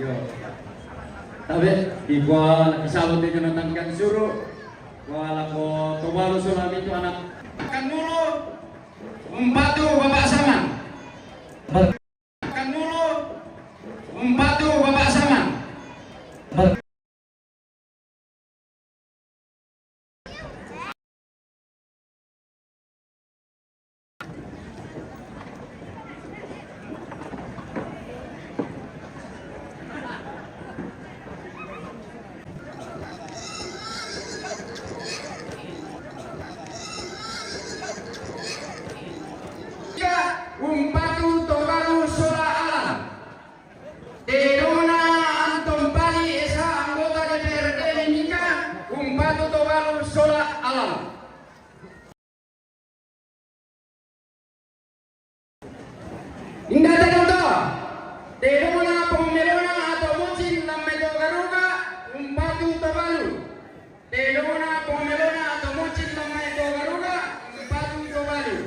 Yo. Tapi igual isabot din Jonathan Kansuro. Wala ko tubalo sulami itu anak. Akan dulu membantu Bapak Saman. Akan dulu membantu Bapak Saman. Umpatu togalu sola alam. Dedona Anton Pali esa anggota DPRD Mimika. Umpatu togalu sola alam. Indah contoh. Dedona pomelona atau muncin lambe togaruga. Umpatu togalu. Dedona pomelona atau muncin lambe togaruga. Umpatu togalu.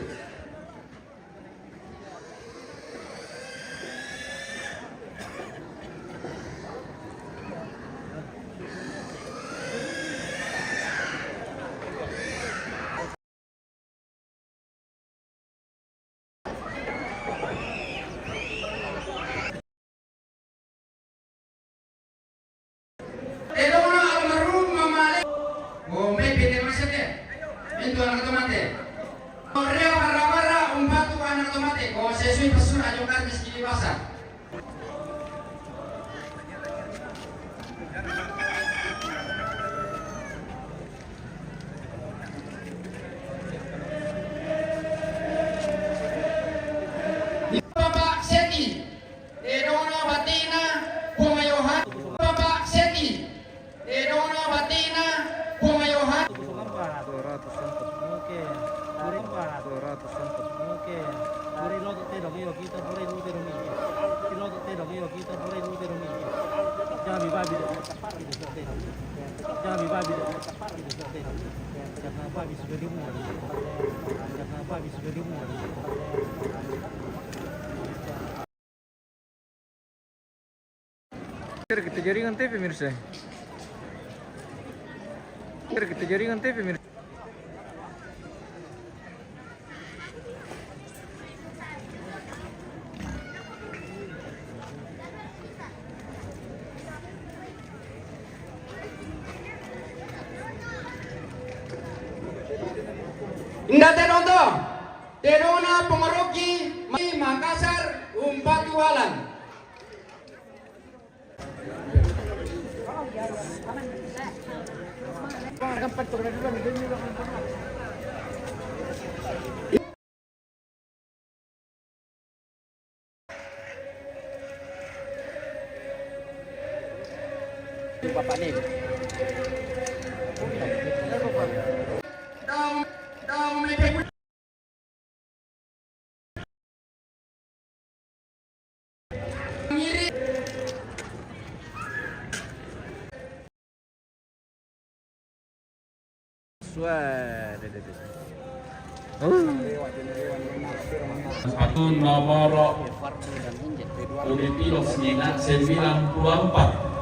Itu anak tomate. Korea bara-bara umpatu anak tomate. Kau sesuai pesun ajo kartis di pasar. Bapak Seti, Edona Batina, Pumayohan. Bapak Seti, Edona Batina, Pumayohan. 200 kita jaringan TV pemirsa. Kita jaringan TV pemirsa. Indah contoh. Dedona Pengoroki Makassar Umpatu Alam. Bapak nih. Satu nomor Filipina 94